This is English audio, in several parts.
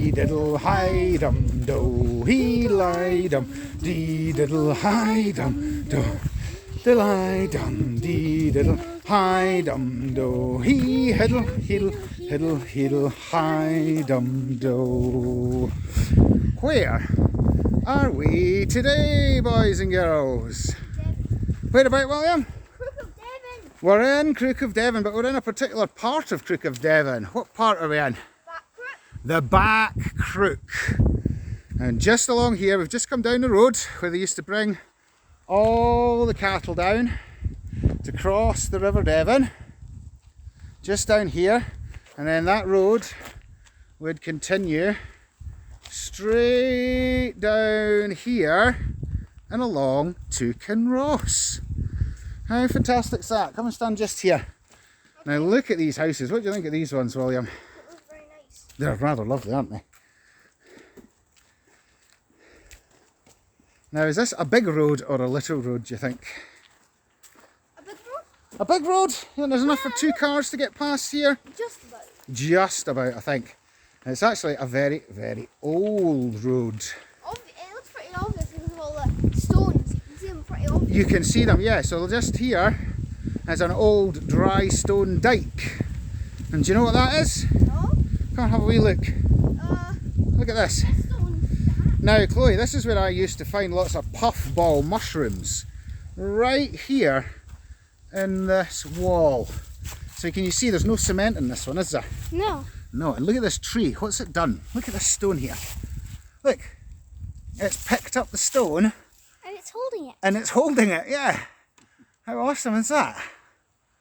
dee diddle hi dum do, he lie dum, dee diddle hi dum do, diddle dum, dee diddle hi dum do, he hiddle hiddle hiddle hiddle hi dum do. Where are we today, boys and girls? Where about, William? Crook of Devon. We're in Crook of Devon, but we're in a particular part of Crook of Devon. What part are we in? Back Crook. The back Crook. And just along here, we've just come down the road where they used to bring all the cattle down to cross the River Devon. Just down here. And then that road would continue straight down here and along to Kinross. How fantastic is that? Come and stand just here. Now look at these houses. What do you think of these ones, William? It was very nice. They're rather lovely, aren't they? Now, is this a big road or a little road, do you think? A big road? A big road? Yeah, there's enough for 2 cars to get past here? Just about. Just about, I think. And it's actually a very, very old road. It looks pretty obvious because of all the stones. You can see them pretty obvious. You can see them, yeah. So just here is an old dry stone dike. And do you know what that is? No? Come and have a wee look. Look at this. Stones. Now, Chloe, this is where I used to find lots of puffball mushrooms. Right here in this wall. So can you see there's no cement in this one, is there? No. No, and look at this tree. What's it done? Look at this stone here. Look. It's picked up the stone. And it's holding it. And it's holding it, yeah. How awesome is that?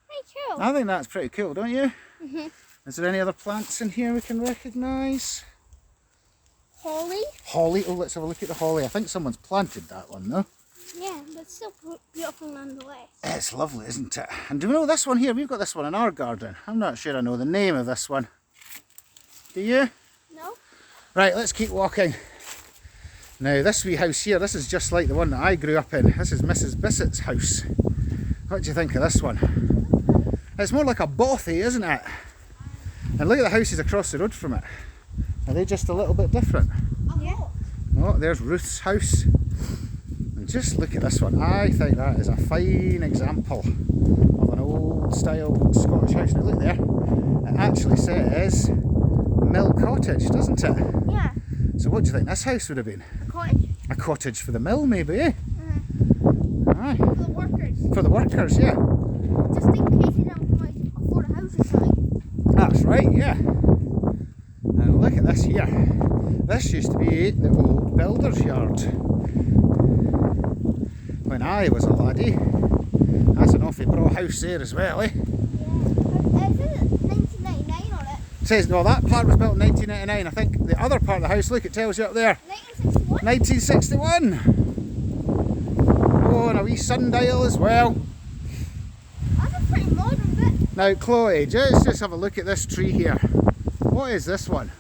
Pretty cool. I think that's pretty cool, don't you? Mhm. Is there any other plants in here we can recognise? Holly? Holly. Oh, let's have a look at the holly. I think someone's planted that one, though. Yeah, but it's still beautiful nonetheless. It's lovely, isn't it? And do we know this one here? We've got this one in our garden. I'm not sure I know the name of this one. Do you? No? Right, let's keep walking. Now, this wee house here, this is just like the one that I grew up in. This is Mrs. Bissett's house. What do you think of this one? It's more like a bothy, isn't it? And look at the houses across the road from it. Are they just a little bit different? Yeah. Oh, there's Ruth's house. And just look at this one. I think that is a fine example of an old style Scottish house. Now look there. It actually says Mill Cottage, doesn't it? Yeah. So what do you think this house would have been? A cottage. A cottage for the mill, maybe, eh? Aye. For the workers. For the workers, yeah. Just in case they don't afford a house or something. That's right, yeah. And look at this here. This used to be the old builder's yard. When I was a laddie. That's an awfully broad house there as well, eh? Yeah. It says 1999 on it. It says, no, that part was built in 1999. I think the other part of the house, look, it tells you up there. 1961? 1961. Oh, and a wee sundial as well. That's a pretty modern bit. Now, Chloe, just have a look at this tree here. What is this one?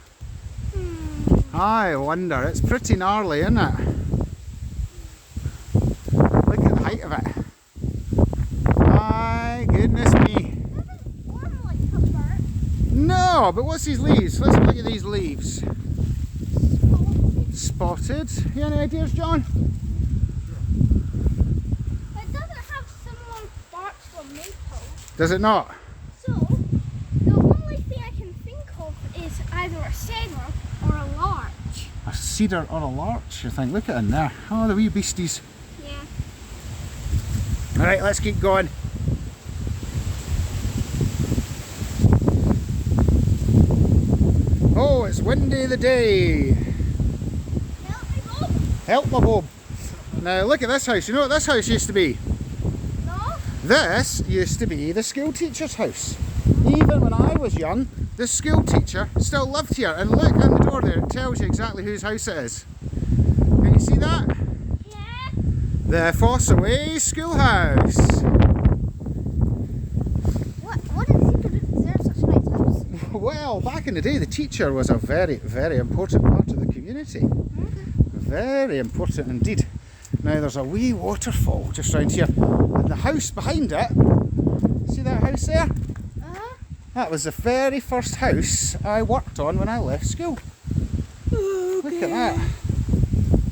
I wonder. It's pretty gnarly, isn't it? Look at the height of it. My goodness me. Doesn't form like a bird. No, but what's these leaves? Let's look at these leaves. Spotted. You any ideas, John? It doesn't have similar barks from maple. Does it not? So, the only thing I can think of is either a cedar or a larch. A cedar or a larch, you think. Look at in there. Oh, the wee beasties. Yeah. Alright, let's keep going. Oh, it's windy the day. Help me, Bob. Help my Bob. Now look at this house. You know what this house used to be? No? This used to be the school teacher's house. Even when I was young, the school teacher still lived here. And look on the door there, it tells you exactly whose house it is. Can you see that? Yeah. The Fossaway Schoolhouse. What did he deserve such a nice house? Well, back in the day, the teacher was a very, very important part of the community. Very important indeed. Now there's a wee waterfall just round here. And the house behind it, see that house there? That was the very first house I worked on when I left school. Look at that.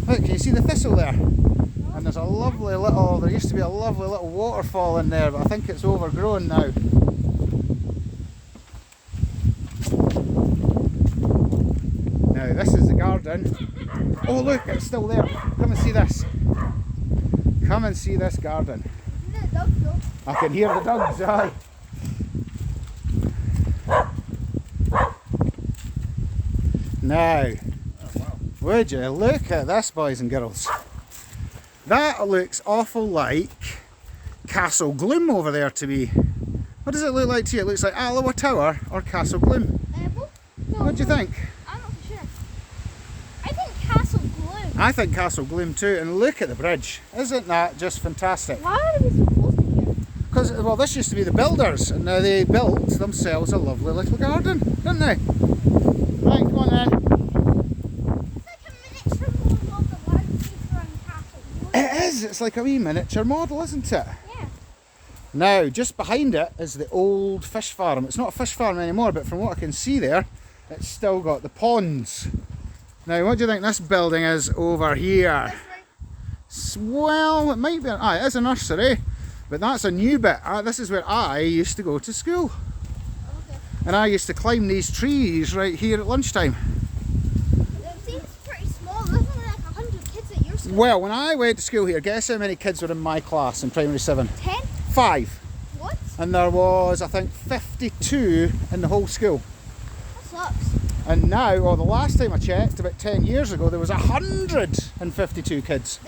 Look, can you see the thistle there? And there's a lovely little, there used to be a lovely little waterfall in there, but I think it's overgrown now. Now this is the garden. Oh look, it's still there. Come and see this. Come and see this garden. I can hear the dogs, aye. Now, would you look at this, boys and girls? That looks awful like Castle Gloom over there to me. What does it look like to you? It looks like Alloa Tower or Castle Gloom. What do you think? I'm not sure. I think Castle Gloom. I think Castle Gloom too, and look at the bridge. Isn't that just fantastic? Why are we so close to here? Because, well, this used to be the builders, and now they built themselves a lovely little garden, didn't they? Right, come on then. It's like a miniature model of the landscape around Castle Gloom. It is, it's like a wee miniature model, isn't it? Yeah. Now, just behind it is the old fish farm. It's not a fish farm anymore, but from what I can see there, it's still got the ponds. Now, what do you think this building is over here? Well, it might be, it is a nursery, but that's a new bit. This is where I used to go to school. Okay. And I used to climb these trees right here at lunchtime. It seems pretty small. There's only like 100 kids at your school. Well, when I went to school here, guess how many kids were in my class in primary 7? 10? 5. What? And there was, I think, 52 in the whole school. That sucks. And now, or the last time I checked, about 10 years ago, there was 152 kids.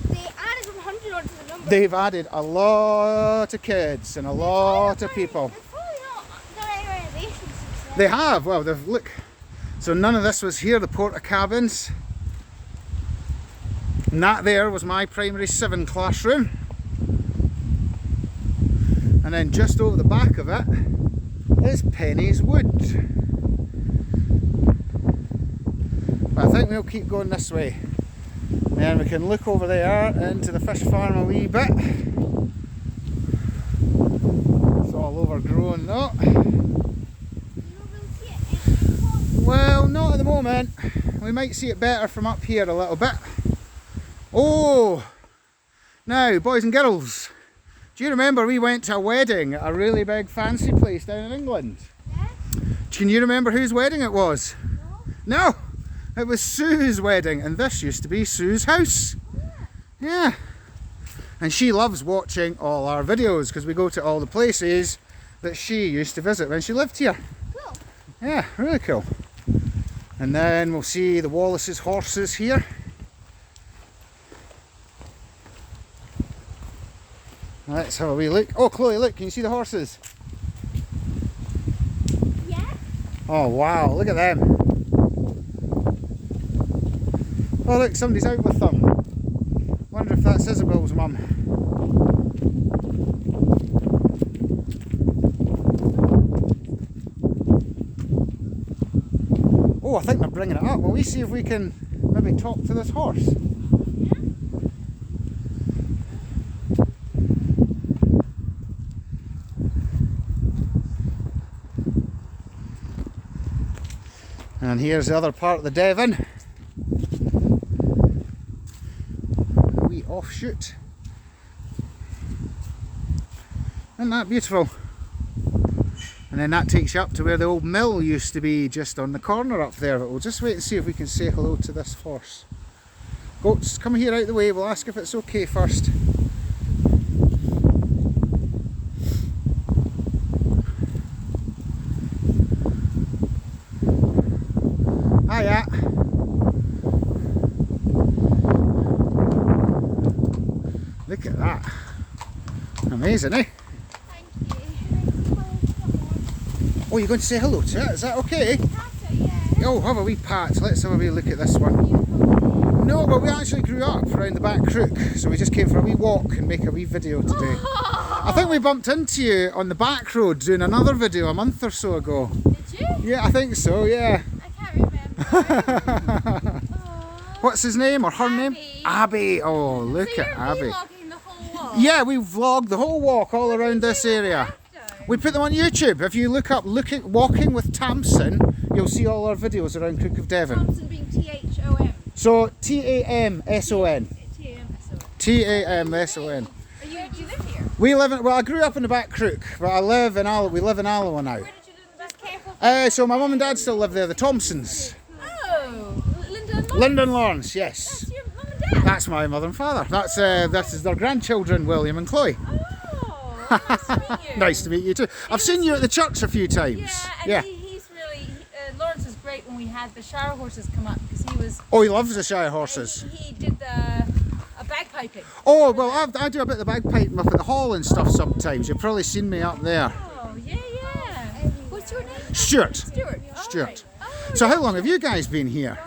They added 100 onto the number. They've added a lot of kids and a lot of people. They've probably not done any renovations since then. They have, well, they've, look. So none of this was here, the porta cabins. And that there was my primary 7 classroom. And then just over the back of it is Penny's Wood. But I think we'll keep going this way. And then we can look over there into the fish farm a wee bit. It's all overgrown though. You don't really see it anymore. Well, not at the moment. We might see it better from up here a little bit. Oh! Now, boys and girls, do you remember we went to a wedding at a really big fancy place down in England? Yeah? Can you remember whose wedding it was? No? No! It was Sue's wedding, and this used to be Sue's house. Yeah. And she loves watching all our videos because we go to all the places that she used to visit when she lived here. Cool. Yeah, really cool. And then we'll see the Wallace's horses here. Let's have a wee look. Oh, Chloe, look, can you see the horses? Yeah? Oh, wow, look at them. Oh, look, somebody's out with them. Wonder if that's Isabel's mum. Oh, I think they're bringing it up. Will we see if we can maybe talk to this horse? And here's the other part of the Devon. A wee offshoot. Isn't that beautiful? And then that takes you up to where the old mill used to be, just on the corner up there. But we'll just wait and see if we can say hello to this horse. Goats, come here out the way. We'll ask if it's okay first. Hiya. Look at that. Amazing, eh? Thank you. Oh, you're going to say hello to it? Is that okay? Yeah. Oh, have a wee pat. Let's have a wee look at this one. No, but we actually grew up around the back Crook, so we just came for a wee walk and make a wee video today. I think we bumped into you on the back road doing another video a month or so ago. Did you? Yeah, I think so, yeah. I can't remember. What's his name or her name? Abby. Oh, look So at you're Abby. vlogging the whole walk? Yeah, we vlogged the whole walk all around this area. We put them on YouTube. If you look up Walking with Tamson, you'll see all our videos around Crook of Devon. Tamson being T-H-O-M. So Tamson. T-A-M-S-O-N. Tamson. Do you live here? We live in, well, I grew up in the back Crook, but I live in we live in Alloa now. Where did you live in the back? Careful. So my mum and dad still live there, the Thompsons. Oh, Linda and Mum. Linda and Lawrence, yes. That's your mum and dad? That's my mother and father. This is their grandchildren, William and Chloe. Oh, nice to meet you. Nice to meet you too. I've seen you at the church a few times. Yeah, and he's really, Lawrence was great when we had the shower horses come up because he was... Oh, he loves the Shire horses. He did the bagpiping. Oh, well, I do a bit of the bagpiping up at the hall and stuff sometimes. You've probably seen me up there. Oh, yeah. What's your name? Stuart. Stuart. Stuart. Right. Oh, So how long have you guys been here?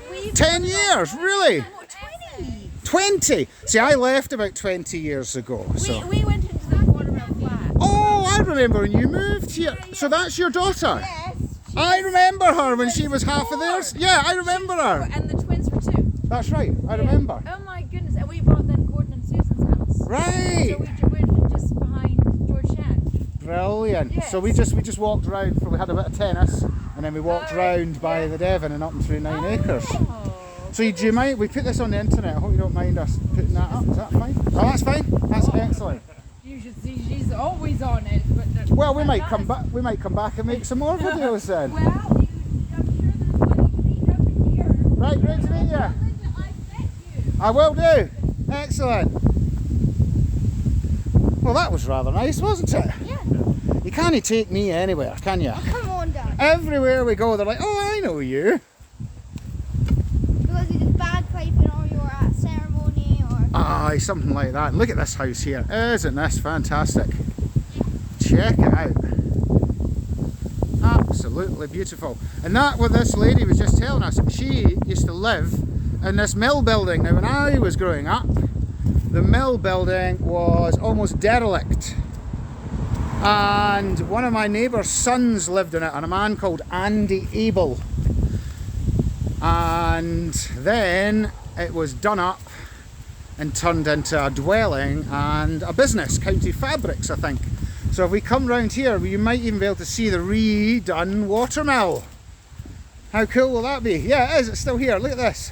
we 10 years, really? What, 20? 20? See, I left about 20 years ago. So. We went into the Watermill flat. Oh, I remember when you moved here. So that's your daughter? Yes. I remember her when she was half of theirs. Yeah, I remember her. And the twins were 2. That's right, I remember. Oh my goodness. And we bought then Gordon and Susan's house. Right. So we're just behind George Shan. Brilliant. Yes. So we just walked round, we had a bit of tennis, and then we walked round by the Devon and up and through 9 acres. Oh. So do you mind, we put this on the internet, I hope you don't mind us putting that up, is that fine? Oh, that's fine, that's excellent. You should see she's always on it. But Well, we might come back and make some more videos then. Well, I'm sure there's plenty to meet up in here. Right, great to meet you. I met you. I will do. Excellent. Well, that was rather nice, wasn't it? Yeah. You can't take me anywhere, can you? Come on, Dad. Everywhere we go, they're like, oh, I know you. Because you did bagpiping or you were at ceremony or... Aye, something like that. And look at this house here. Isn't this fantastic? Check it out. Absolutely beautiful. And that what this lady was just telling us, she used to live in this mill building. Now when I was growing up, the mill building was almost derelict. And one of my neighbour's sons lived in it, and a man called Andy Abel. And then it was done up and turned into a dwelling and a business, County Fabrics, I think. So if we come round here, you might even be able to see the redone watermill. How cool will that be? Yeah, it is, it's still here, look at this.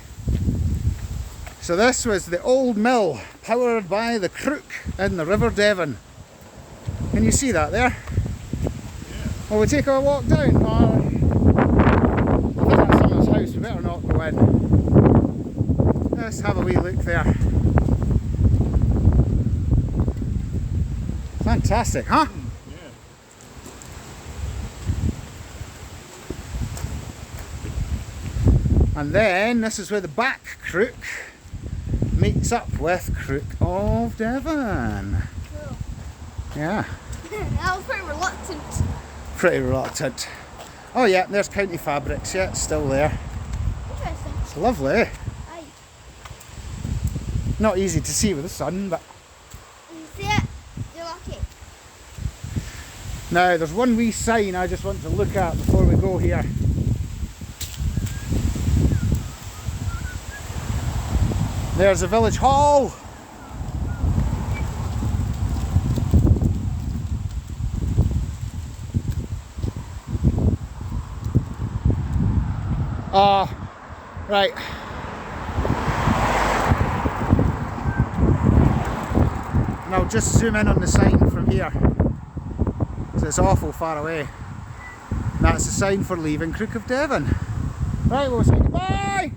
So this was the old mill, powered by the Crook in the River Devon. Can you see that there? Yeah. Well, we take our walk down. I think that's someone's house, we better not go in. Let's have a wee look there. Fantastic, huh? Yeah. And then this is where the back Crook meets up with Crook of Devon. Cool. Yeah. I was pretty reluctant. Pretty reluctant. Oh yeah, there's County Fabrics, yeah, it's still there. Interesting. It's lovely. Aye. Not easy to see with the sun, but... You see it? You're lucky. Now, there's one wee sign I just want to look at before we go here. There's the village hall. Right. And I'll just zoom in on the sign from here. So it's awful far away. That's the sign for leaving Crook of Devon. Right, we'll say goodbye.